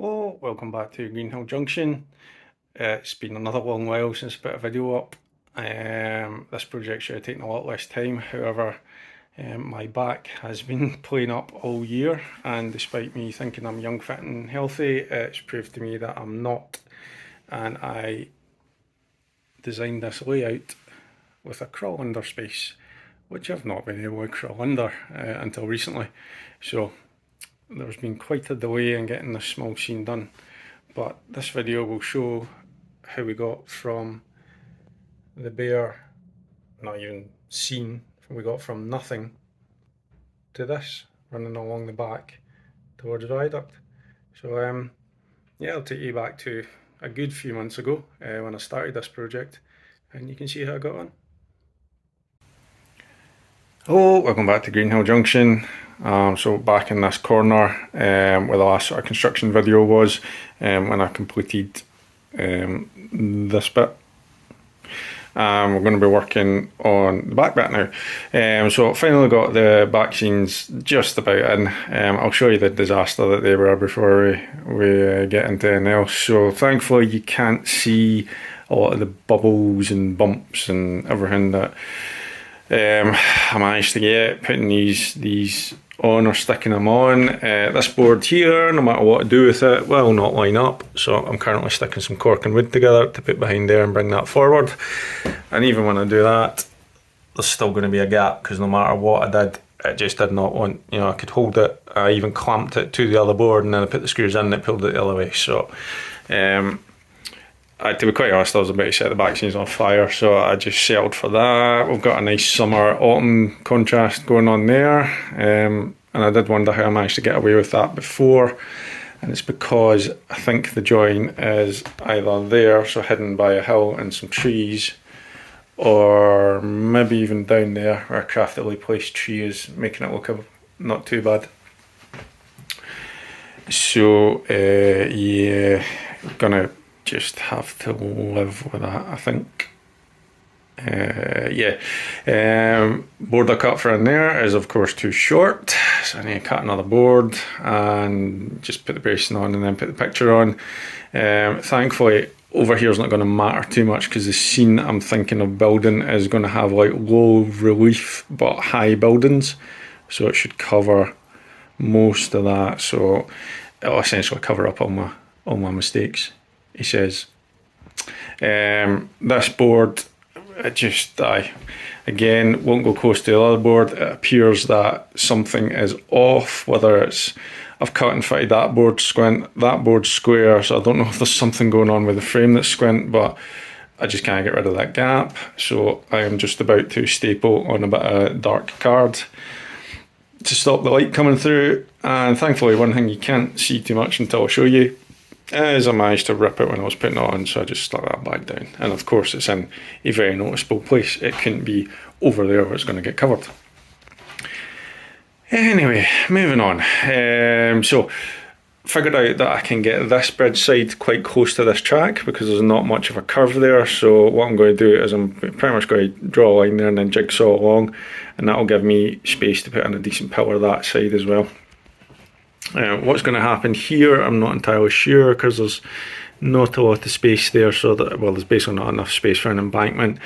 Hello, welcome back to Greenhill Junction. It's been another long while since I put a video up. This project should have taken a lot less time, however, my back has been playing up all year, and despite me thinking I'm young, fit and healthy, it's proved to me that I'm not. And I designed this layout with a crawl under space, which I've not been able to crawl under until recently. So there's been quite a delay in getting this small scene done, but this video will show how we got from the bare, not even scene, we got from nothing to this, running along the back towards the viaduct. So yeah, I'll take you back to a good few months ago when I started this project, and you can see how I got on. Hello, welcome back to Greenhill Junction. So back in this corner where the last sort of construction video was, when I completed this bit. We're going to be working on the back bit now. So finally got the back scenes just about in. I'll show you the disaster that they were before we get into anything else. So thankfully you can't see a lot of the bubbles and bumps and everything that I managed to get putting these on or sticking them on. This board here, no matter what I do with it, will not line up, so I'm currently sticking some cork and wood together to put behind there and bring that forward. And even when I do that, there's still going to be a gap, because no matter what I did, it just did not want, I could hold it. I even clamped it to the other board, and then I put the screws in and it pulled it the other way. So to be quite honest, I was about to set the back scenes on fire, so I just settled for that. We've got a nice summer-autumn contrast going on there, and I did wonder how I managed to get away with that before, and it's because I think the join is either there, so hidden by a hill and some trees, or maybe even down there where a craftily placed tree is, making it look not too bad. So yeah, gonna just have to live with that, I think. Board I cut for in there is of course too short, so I need to cut another board and just put the bracing on and then put the picture on. Thankfully over here is not going to matter too much, because the scene I'm thinking of building is going to have like low relief but high buildings, so it should cover most of that. So it'll essentially cover up all my mistakes, he says. This board, it just, again, won't go close to the other board. It appears that something is off, whether it's, I've cut and fitted that board squint, that board's square, so I don't know if there's something going on with the frame that's squint, but I just can't get rid of that gap. So I am just about to staple on a bit of dark card to stop the light coming through. And thankfully, one thing you can't see too much until I show you is I managed to rip it when I was putting it on, so I just stuck that back down. And of course it's in a very noticeable place. It couldn't be over there where it's going to get covered. Anyway, moving on. So figured out that I can get this bridge side quite close to this track because there's not much of a curve there. So what I'm going to do is I'm pretty much going to draw a line there and then jigsaw along, and that'll give me space to put in a decent pillar that side as well. What's going to happen here, I'm not entirely sure, because there's not a lot of space there, so that, well, there's basically not enough space for an embankment.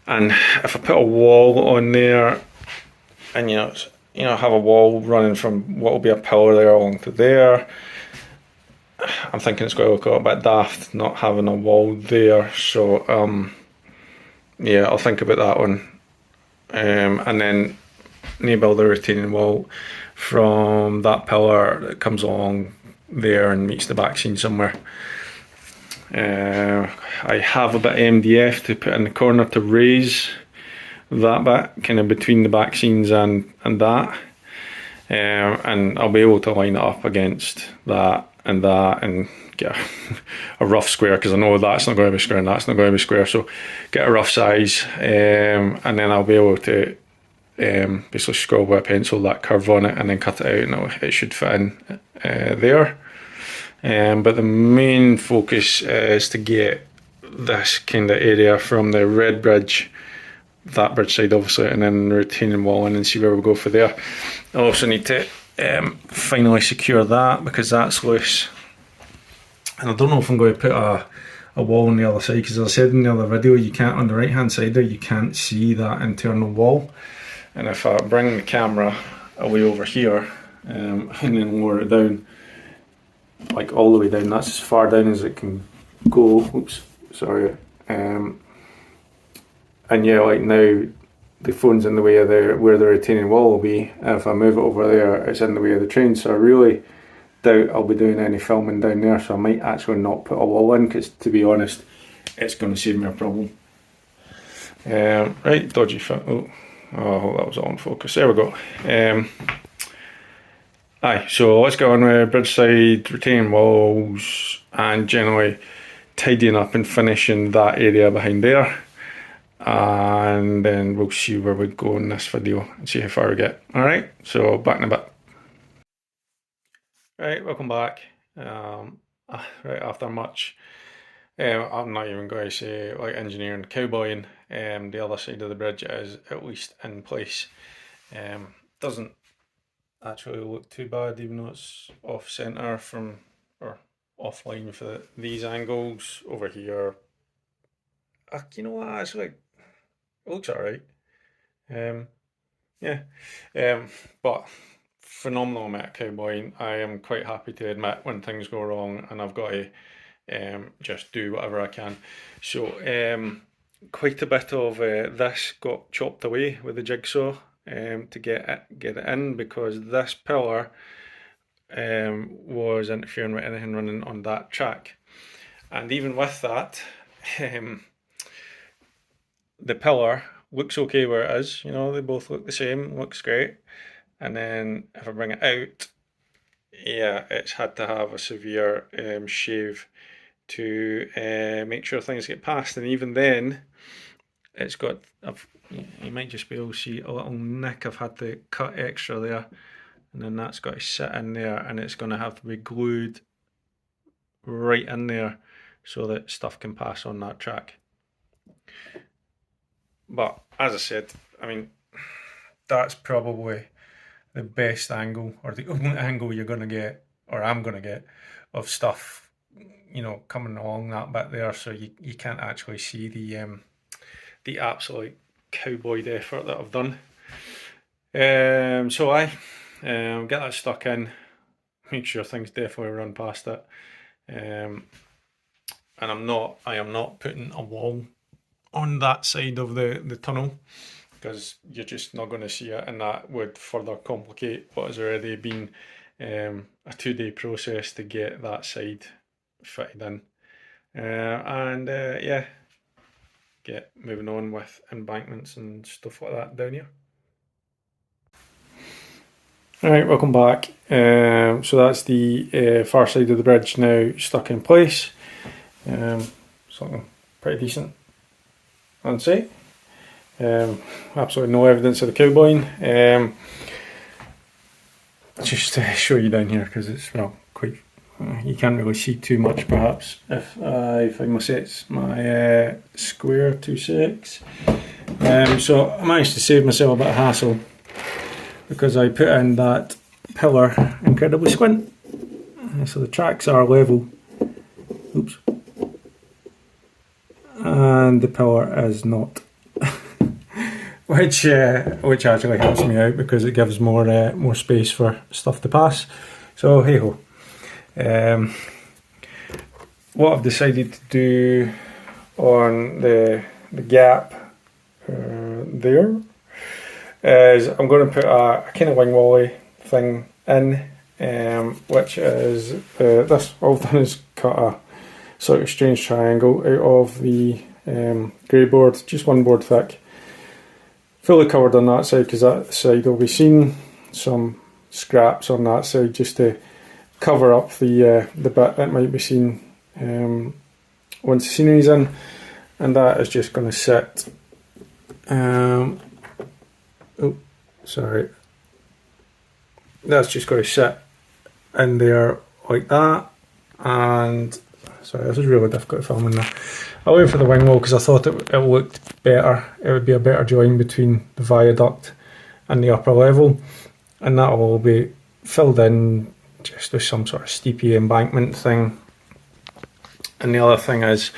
And if I put a wall on there, and have a wall running from what will be a pillar there along to there, I'm thinking it's going to look a little bit daft not having a wall there. So yeah, I'll think about that one, and then build a retaining wall from that pillar that comes along there and meets the back scene somewhere. I have a bit of MDF to put in the corner to raise that bit, kind of between the back scenes and that, and I'll be able to line it up against that and get a rough square, because I know that's not going to be square and that's not going to be square, so get a rough size, and then I'll be able to basically scroll with a pencil that curve on it and then cut it out, and it should fit in there. But the main focus is to get this kind of area from the red bridge, that bridge side obviously, and then the retaining wall in and see where we go for there. I also need to finally secure that because that's loose. And I don't know if I'm going to put a wall on the other side, because as I said in the other video, you can't, on the right hand side there, you can't see that internal wall. And if I bring the camera away over here and then lower it down, like all the way down, that's as far down as it can go. Oops, sorry. And yeah, like now the phone's in the way of where the retaining wall will be, and if I move it over there, it's in the way of the train. So I really doubt I'll be doing any filming down there, so I might actually not put a wall in, because to be honest, it's going to save me a problem. Right, dodgy fit. Oh, that was all in focus. There we go. Aye, so let's get on with bridge side, retaining walls, and generally tidying up and finishing that area behind there. And then we'll see where we go in this video and see how far we get. Alright, so back in a bit. Right, welcome back. Right after much, I'm not even going to say like engineering, cowboying, the other side of the bridge is at least in place. Doesn't actually look too bad, even though it's off centre from, or offline for these angles over here. You know what, actually, it looks alright. Yeah, but phenomenal amount of cowboying. I am quite happy to admit when things go wrong and I've got to just do whatever I can. So quite a bit of this got chopped away with the jigsaw to get it in, because this pillar was interfering with anything running on that track. And even with that, the pillar looks okay where it is, you know, they both look the same, looks great. And then if I bring it out, yeah, it's had to have a severe shave to make sure things get past. And even then, it's got, you might just be able to see a little nick. I've had to cut extra there, and then that's got to sit in there, and it's going to have to be glued right in there so that stuff can pass on that track. But as I said, I mean, that's probably the best angle, or the only angle you're going to get, or I'm going to get, of stuff, you know, coming along that bit there, so you can't actually see the absolute cowboyed effort that I've done. So I get that stuck in, make sure things definitely run past it, and I am not putting a wall on that side of the tunnel, because you're just not going to see it, and that would further complicate what has already been a 2-day process to get that side fitted in. Yeah, get moving on with embankments and stuff like that down here. Alright, welcome back. So that's the far side of the bridge now stuck in place. Something pretty decent, I'd say. Absolutely no evidence of the cowboying. Just to show you down here, because it's, well, quite, you can't really see too much perhaps. If I find my sets, my square 2.6. So I managed to save myself a bit of hassle, because I put in that pillar incredibly squint. So the tracks are level. Oops. And the pillar is not. which actually helps me out, because it gives more space for stuff to pass. So hey ho. What I've decided to do on the gap there is I'm going to put a kind of wing wally thing in, which is this. All I've done is cut a sort of strange triangle out of the grey board, just one board thick, fully covered on that side, because that side will be seen. Some scraps on that side just to cover up the bit that might be seen once the scenery's in, and that is just going to sit. Oh, sorry. That's just going to sit in there like that, and sorry, this is really difficult filming that. I went for the wing wall because I thought it looked better. It would be a better join between the viaduct and the upper level, and that will all be filled in just with some sort of steepy embankment thing And the other thing is,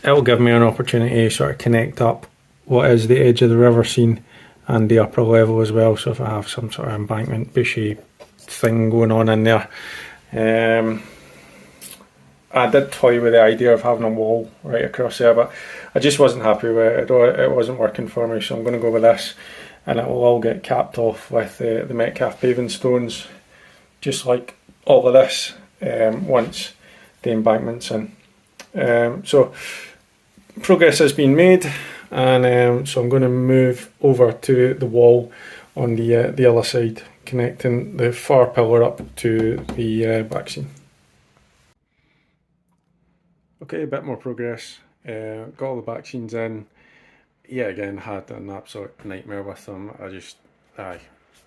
it'll give me an opportunity to sort of connect up what is the edge of the river scene and the upper level as well. So if I have some sort of embankment bushy thing going on in there. I did toy with the idea of having a wall right across there, but I just wasn't happy with it. It wasn't working for me, so I'm going to go with this, and it will all get capped off with the Metcalfe paving stones, just like all of this, once the embankment's in. So progress has been made, and so I'm going to move over to the wall on the other side, connecting the far pillar up to the back scene. Okay, a bit more progress. Got all the back scenes in. Yeah, again, had an absolute nightmare with them.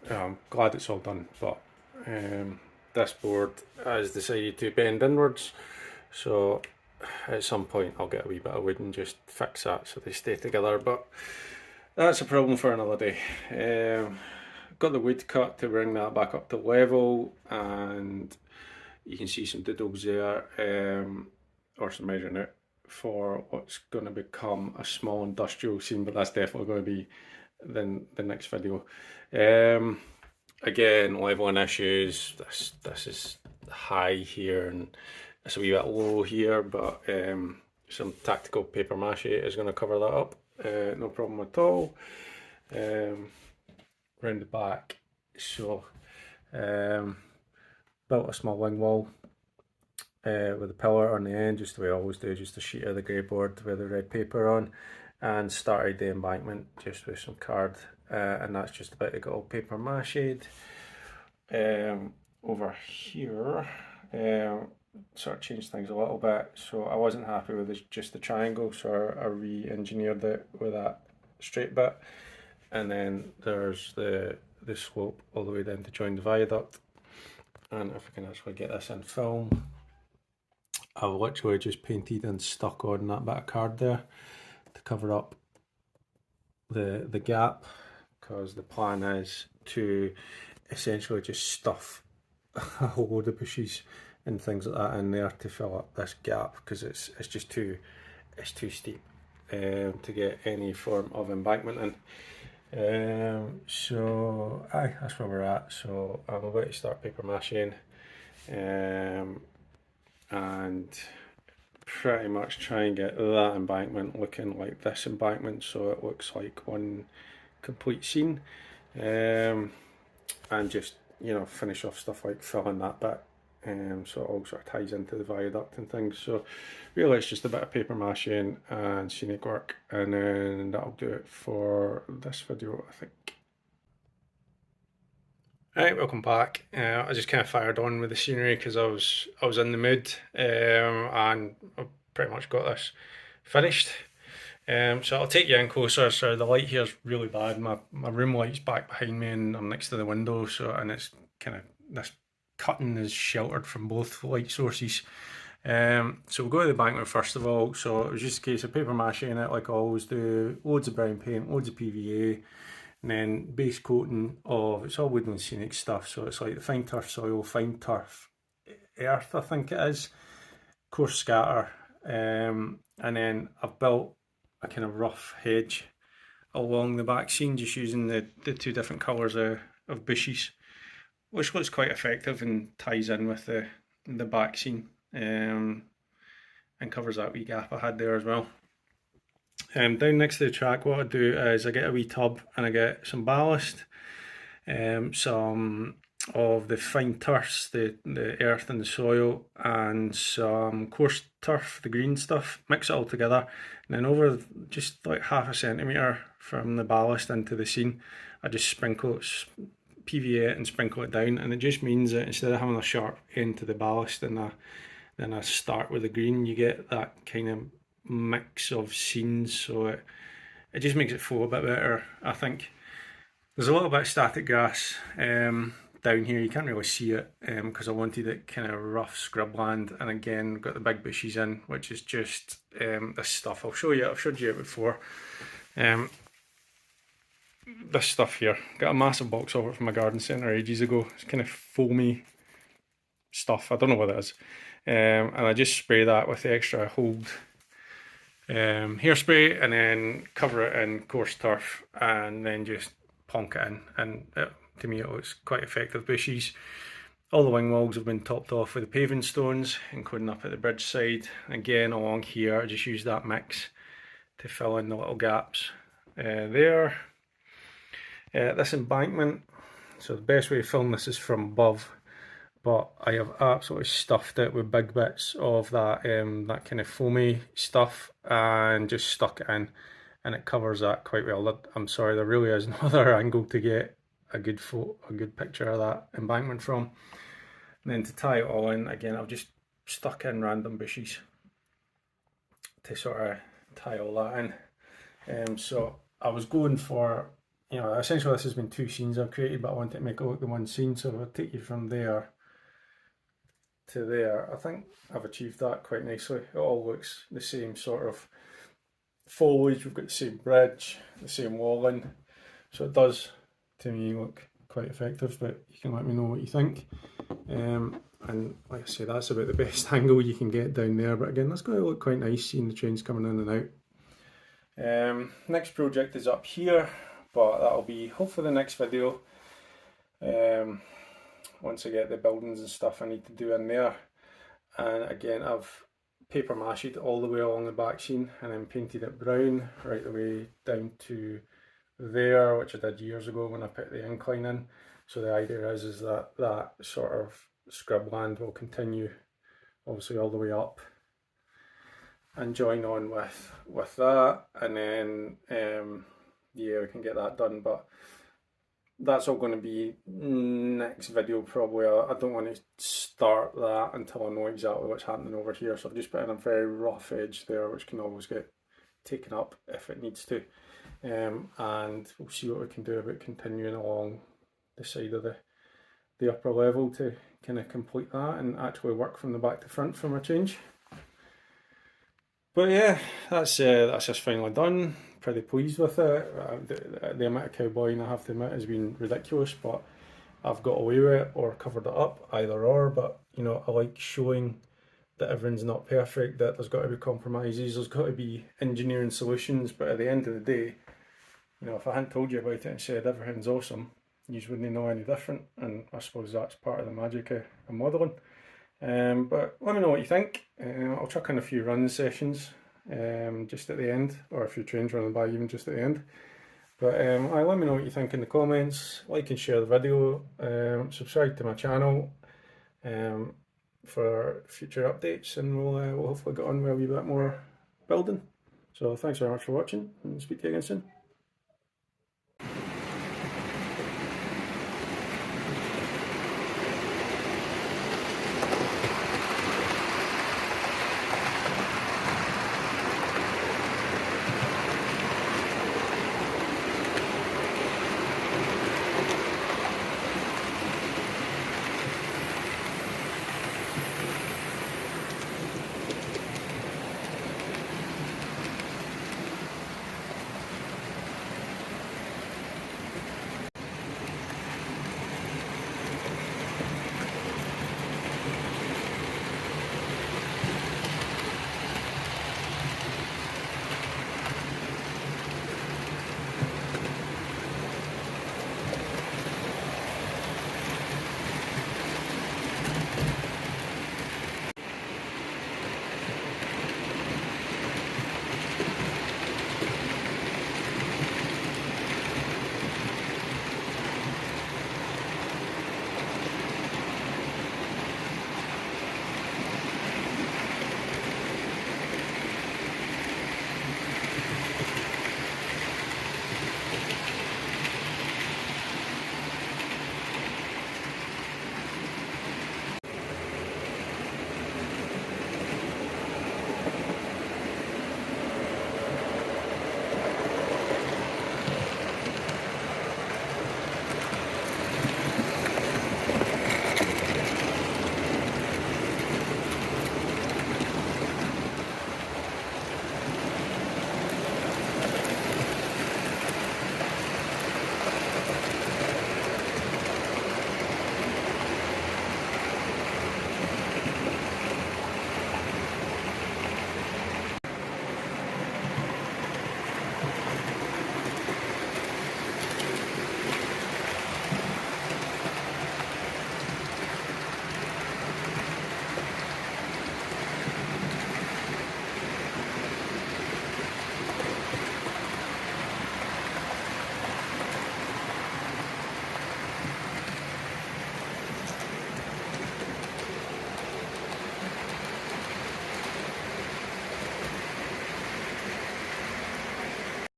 I'm glad it's all done, but this board has decided to bend inwards, so at some point I'll get a wee bit of wood and just fix that so they stay together, but that's a problem for another day. Got the wood cut to bring that back up to level, and you can see some doodles there, or some measuring it for what's going to become a small industrial scene, but that's definitely going to be the next video. Again, leveling issues. This is high here and it's a wee bit low here, but some tactical paper mache is going to cover that up. No problem at all. Round the back, so built a small wing wall with a pillar on the end, just the way I always do, just a sheet of the grey board with the red paper on, and started the embankment just with some card, and that's just about to get all paper mached. Over here, sort of changed things a little bit, so I wasn't happy with just the triangle, so I re-engineered it with that straight bit, and then there's the slope all the way down to join the viaduct. And if I can actually get this in film, I've literally just painted and stuck on that bit of card there to cover up the gap, because the plan is to essentially just stuff a whole load of bushes and things like that in there to fill up this gap, because it's just too steep to get any form of embankment in. So that's where we're at. So I'm about to start paper mashing, and pretty much try and get that embankment looking like this embankment, so it looks like one complete scene, and just, you know, finish off stuff like filling that bit, so it all sort of ties into the viaduct and things. So really it's just a bit of paper mashing and scenic work, and then that'll do it for this video, I think. Right, welcome back. I just kind of fired on with the scenery because I was in the mood, and I've pretty much got this finished. So I'll take you in closer. So the light here is really bad. My room light's back behind me, and I'm next to the window. So, and it's kind of, this cutting is sheltered from both light sources. So we'll go to the embankment first of all. So it was just a case of paper mache in it, like I always do. Loads of brown paint, loads of PVA. And then base coating of, it's all woodland scenic stuff, so it's like the fine turf soil, fine turf earth, I think it is, coarse scatter, and then I've built a kind of rough hedge along the back scene, just using the two different colours of bushes, which looks quite effective and ties in with the back scene, and covers that wee gap I had there as well. Down next to the track, what I do is I get a wee tub and I get some ballast, some of the fine turfs, the earth and the soil, and some coarse turf, the green stuff, mix it all together, and then over just like half a centimetre from the ballast into the scene, I just sprinkle PVA it and sprinkle it down, and it just means that instead of having a sharp end to the ballast and then I start with the green, you get that kind of mix of scenes, so it just makes it flow a bit better, I think. There's a little bit of static grass down here, you can't really see it because I wanted it kind of rough scrubland, and again got the big bushes in, which is just this stuff. I've showed you it before. This stuff here, got a massive box of it from my garden centre ages ago. It's kind of foamy stuff. I don't know what it is. And I just spray that with the extra hold hairspray, and then cover it in coarse turf, and then just plonk it in. And to me, it looks quite effective. Bushes. All the wing walls have been topped off with the paving stones, including up at the bridge side. Again, along here, I just use that mix to fill in the little gaps there. This embankment, so the best way to film this is from above, but I have absolutely stuffed it with big bits of that that kind of foamy stuff and just stuck it in, and it covers that quite well. I'm sorry, there really is no other angle to get a good picture of that embankment from. And then to tie it all in, again, I've just stuck in random bushes to sort of tie all that in. So I was going for, you know, essentially this has been two scenes I've created, but I wanted to make it look the one scene. So if I take you from there to there, I think I've achieved that quite nicely. It all looks the same sort of foliage. We've got the same bridge, the same walling. So it does, to me, look quite effective, but you can let me know what you think. And like I say, that's about the best angle you can get down there, but again, that's going to look quite nice seeing the trains coming in and out. Next project is up here, but that'll be hopefully the next video, once I get the buildings and stuff I need to do in there. And again, I've paper mashed all the way along the back scene and then painted it brown right the way down to there, which I did years ago when I put the incline in. So the idea is that that sort of scrubland will continue obviously all the way up and join on with that, and then yeah, we can get that done. But that's all going to be next video probably. I don't want to start that until I know exactly what's happening over here, so I've just put in a very rough edge there which can always get taken up if it needs to, and we'll see what we can do about continuing along the side of the upper level to kind of complete that and actually work from the back to front for my change. But yeah, that's just finally done. Pretty pleased with it. The amount of cowboying, I have to admit, has been ridiculous, but I've got away with it or covered it up, either or. But you know, I like showing that everything's not perfect, that there's got to be compromises, there's got to be engineering solutions. But at the end of the day, you know, if I hadn't told you about it and said everything's awesome, you wouldn't know any different, and I suppose that's part of the magic of modelling. But let me know what you think. I'll chuck in a few run sessions just at the end, or a few trains running by even just at the end. But let me know what you think in the comments. Like and share the video. Subscribe to my channel for future updates, and we'll hopefully get on with a wee bit more building. So thanks very much for watching, and speak to you again soon.